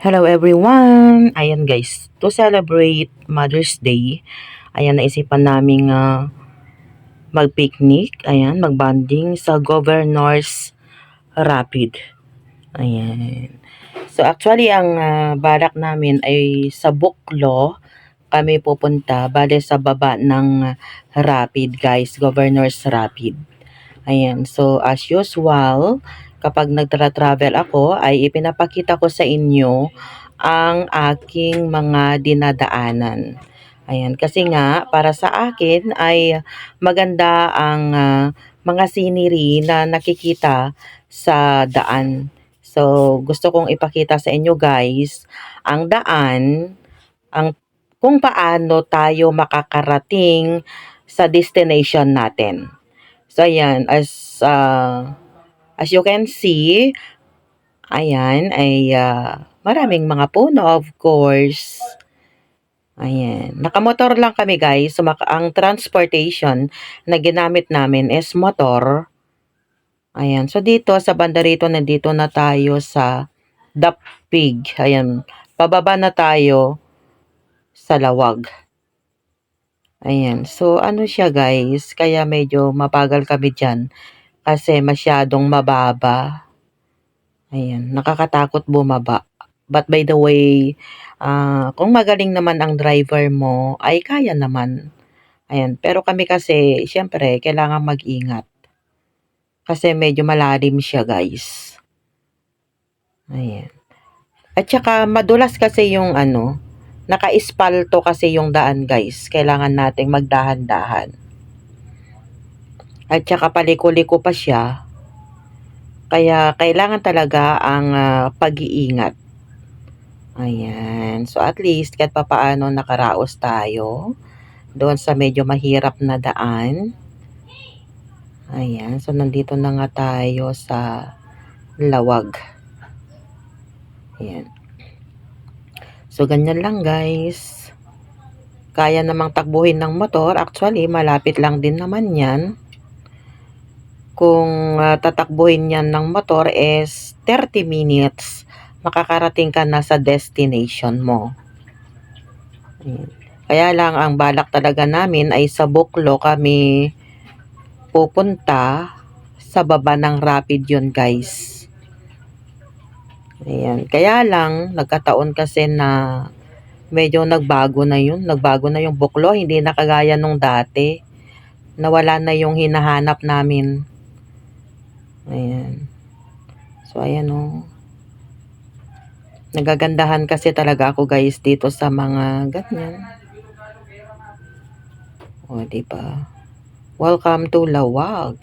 Hello everyone! Ayan guys, to celebrate Mother's Day, ayan naisipan naming mag-picnic, ayan, mag-bonding sa Governor's Rapid. Ayan. So actually ang balak namin ay sa Buklo kami pupunta, bale sa baba ng Rapid guys, Governor's Rapid. Ayan, so as usual, kapag nagtra-travel ako ay ipinapakita ko sa inyo ang aking mga dinadaanan. Ayan, kasi nga para sa akin ay maganda ang mga scenery na nakikita sa daan. So, gusto kong ipakita sa inyo guys ang daan, ang kung paano tayo makakarating sa destination natin. So, ayan, as you can see, ayan, ay maraming mga puno, of course. Ayan. Nakamotor lang kami, guys. So, ang transportation na ginamit namin is motor. Ayan. So, dito, sa banda rito, nandito na tayo sa Dapig. Ayan. Pababa na tayo sa Lawag. Ayan. So, ano siya, guys? Kaya medyo mabagal kami dyan. Kasi masyadong mababa. Ayan, nakakatakot bumaba. But by the way, kung magaling naman ang driver mo, ay kaya naman. Ayan, pero kami kasi, syempre, kailangan mag-ingat. Kasi medyo malalim siya, guys. Ayan. At saka, madulas kasi yung naka-espalto kasi yung daan, guys. Kailangan nating magdahan-dahan. At saka, paliko-liko pa siya. Kaya, kailangan talaga ang pag-iingat. Ayan. So, at least, kahit papaano nakaraos tayo doon sa medyo mahirap na daan. Ayan. So, nandito na nga tayo sa Lawag. Ayan. So, ganyan lang guys. Kaya namang takbuhin ng motor. Actually, malapit lang din naman yan. Kung tatakbuhin yan ng motor is 30 minutes. Makakarating ka na sa destination mo. Ayan. Kaya lang ang balak talaga namin ay sa Buklo kami pupunta, sa baba ng Rapid yun guys. Ayan. Kaya lang nagkataon kasi na medyo nagbago na yun. Nagbago na yung Buklo. Hindi na kagaya nung dati. Nawala na yung hinahanap namin. Ayan. So ayan o. Nagagandahan kasi talaga ako guys dito sa mga ganyan. O diba? Welcome to Lawag.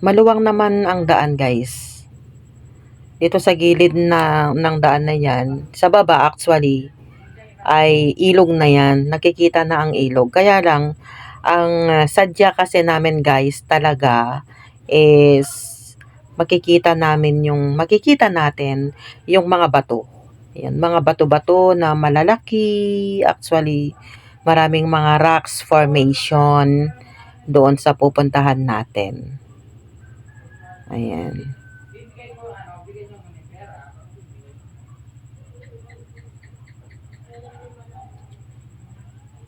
Maluwang naman ang daan guys. Dito sa gilid ng daan na yan, sa baba actually, ay ilog na yan. Nakikita na ang ilog. Kaya lang, ang sadya kasi namin guys talaga is makikita natin yung mga bato. Ayan, mga bato-bato na malalaki. Actually, maraming mga rocks formation doon sa pupuntahan natin. Ayan.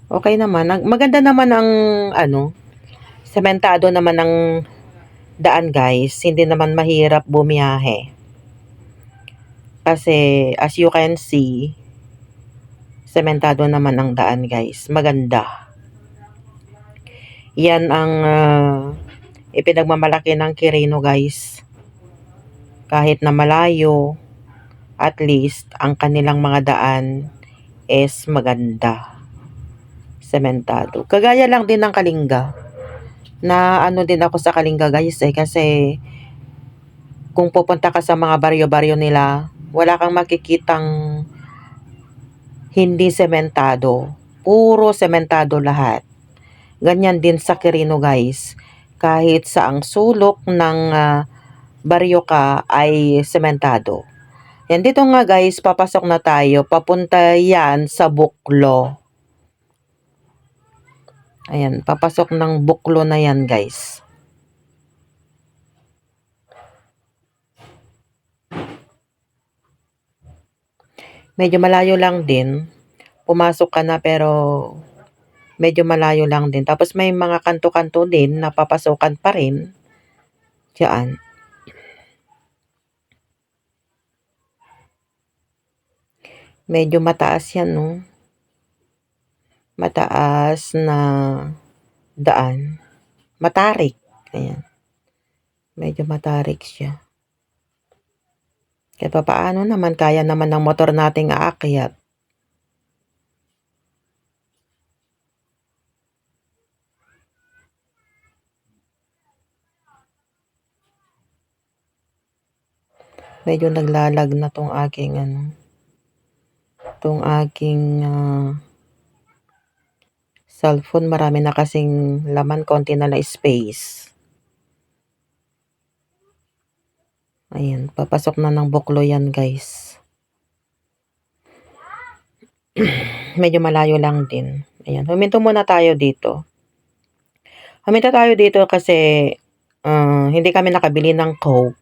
Okay naman. Maganda naman ang sementado naman ang daan guys. Hindi naman mahirap bumiyahe. Kasi as you can see, sementado naman ang daan guys. Maganda. Yan ang ipinagmamalaki ng Quirino guys. Kahit na malayo, at least ang kanilang mga daan is maganda. Sementado. Kagaya lang din ng Kalinga. Na din ako sa Kalinga guys kasi kung pupunta ka sa mga baryo-baryo nila, wala kang makikitang hindi sementado. Puro sementado lahat. Ganyan din sa Quirino guys. Kahit sa ang sulok ng baryo ka ay sementado. Yan dito nga guys, papasok na tayo. Papunta yan sa Buklo. Ayan, papasok ng Buklo na yan guys. Medyo malayo lang din. Pumasok ka na pero medyo malayo lang din. Tapos may mga kanto-kanto din na papasukan pa rin. Diyan. Medyo mataas yan, no? Mataas na daan. Matarik. Ayan. Medyo matarik siya. Kahit pa paano naman, kaya naman ng motor nating aakyat. Medyo naglalag na tong aking cellphone. Marami na kasing laman, konti na lang space. Ayan, papasok na ng buklo yan, guys. Medyo malayo lang din. Ayan, huminto muna tayo dito. Huminto tayo dito kasi hindi kami nakabili ng Coke.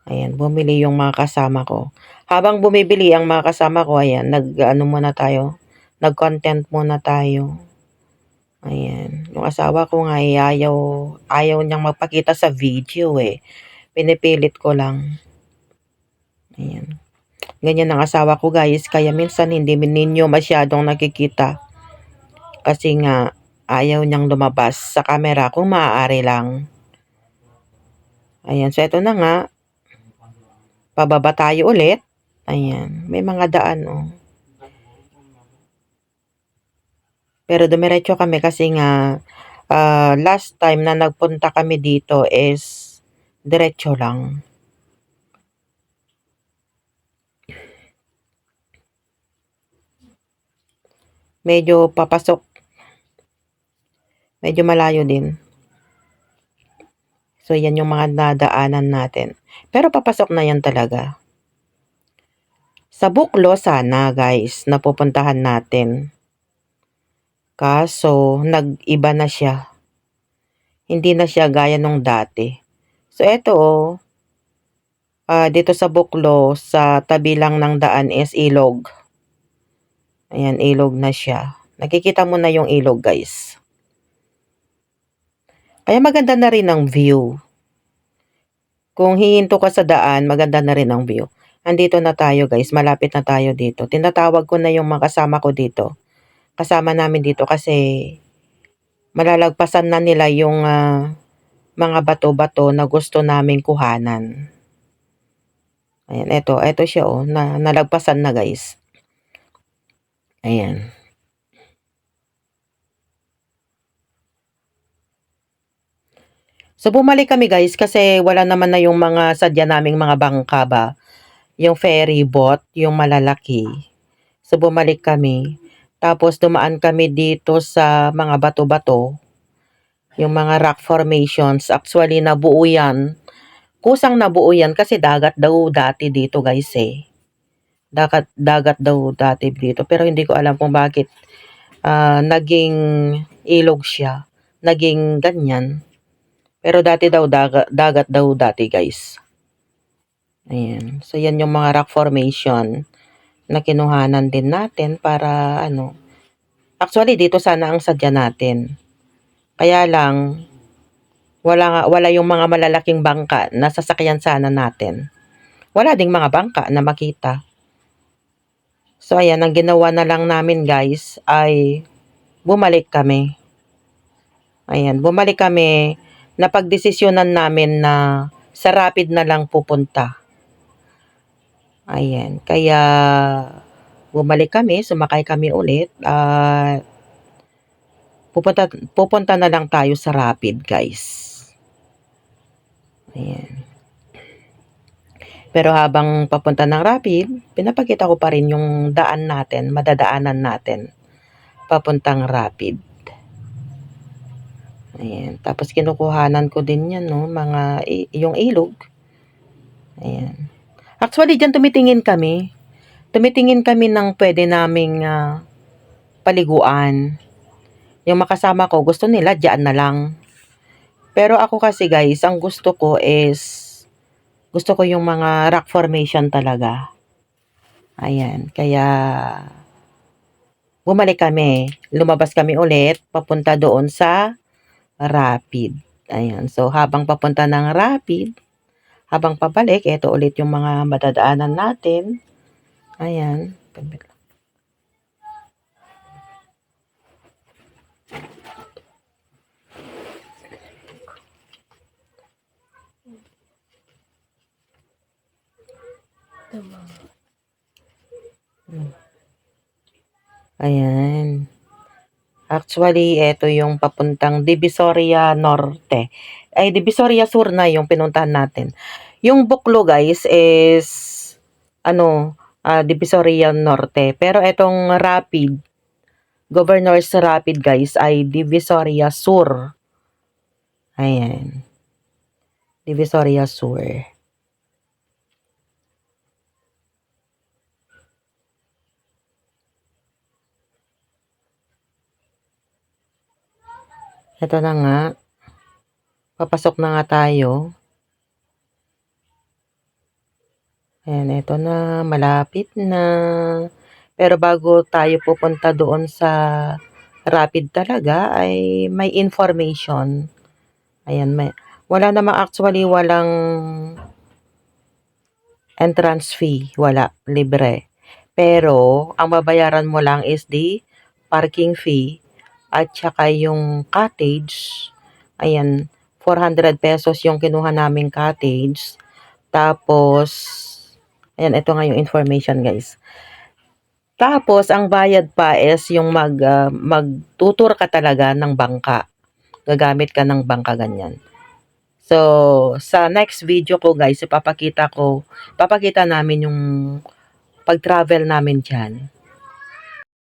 Ayan, bumili yung mga kasama ko. Habang bumibili ang mga kasama ko, ayan, nag-content muna tayo. Ayan, yung asawa ko nga ayaw niyang magpakita sa video eh. Pinipilit ko lang. Ayan. Ganyan ang asawa ko, guys, kaya minsan hindi ninyo masyadong nakikita. Kasi nga, ayaw niyang lumabas sa camera kung maaari lang. Ayan, so eto na nga. Pababa tayo ulit. Ayan, may mga daan, oh. Pero dumiretso kami kasi nga last time na nagpunta kami dito is diretso lang. Medyo papasok. Medyo malayo din. So, yan yung mga nadaanan natin. Pero papasok na yan talaga. Sa Buklo sana, guys, napupuntahan natin. Kaso, nag-iba na siya. Hindi na siya gaya nung dati. So, eto, dito sa Buklo, sa tabi lang ng daan is ilog. Ayan, ilog na siya. Nakikita mo na yung ilog, guys. Kaya maganda na rin ang view. Kung hihinto ka sa daan, maganda na rin ang view. Andito na tayo, guys. Malapit na tayo dito. Tinatawag ko na yung mga kasama ko dito. Kasama namin dito kasi malalagpasan na nila yung mga bato-bato na gusto naming kuhanan. Ayan, eto siya, oh. Nalagpasan na, guys. Ayan. So, bumalik kami, guys, kasi wala naman na yung mga sadya naming mga bangka ba. Yung ferry boat, yung malalaki. So, bumalik kami. Tapos, dumaan kami dito sa mga bato-bato. Yung mga rock formations. Actually, nabuo yan. Kusang nabuo yan kasi dagat daw dati dito, guys, eh. Dagat daw dati dito. Pero hindi ko alam kung bakit naging ilog siya. Naging ganyan. Pero dati daw, dagat daw dati, guys. Ayan. So, yan yung mga rock formation na kinuhanan din natin para Actually, dito sana ang sadya natin. Kaya lang, wala yung mga malalaking bangka na sasakyan sana natin. Wala ding mga bangka na makita. So, ayan, ang ginawa na lang namin, guys, ay bumalik kami. Ayan, bumalik kami. Napagdesisyonan namin na sa Rapid na lang pupunta. Ayan, kaya bumalik kami, sumakay kami ulit. Pupunta na lang tayo sa Rapid, guys. Ayan. Pero habang papunta ng Rapid, pinapakita ko pa rin yung daan natin, madadaanan natin. Papuntang Rapid. Ayan. Tapos kinukuhanan ko din yan, no? Yung ilog. Ayan. Actually, dyan tumitingin kami. Tumitingin kami ng pwede naming paliguan. Yung makasama ko, gusto nila dyan na lang. Pero ako kasi, guys, ang gusto ko yung mga rock formation talaga. Ayan, kaya bumalik kami. Lumabas kami ulit papunta doon sa Rapid. Ayan, so habang papunta ng Rapid, habang pabalik, ito ulit yung mga madadaanan natin. Ayan. Ayan. Actually, ito yung papuntang Divisoria Norte. Ay, Divisoria Sur na yung pinuntahan natin. Yung Buklo, guys, is Divisoria Norte. Pero itong Rapid, Governor's Rapid, guys, ay Divisoria Sur. Ayan. Divisoria Sur. Ito na nga. Papasok na nga tayo. Ayan, ito na. Malapit na. Pero bago tayo pupunta doon sa Rapid talaga, ay may information. Ayan, wala namang actually, walang entrance fee. Wala. Libre. Pero, ang babayaran mo lang is the parking fee at saka yung cottage. Ayan, 400 pesos yung kinuha naming cottage. Tapos, ayan, ito nga yung information, guys. Tapos, ang bayad pa is yung magtutur ka talaga ng bangka. Gagamit ka ng bangka, ganyan. So, sa next video ko, guys, papakita namin yung pag-travel namin dyan.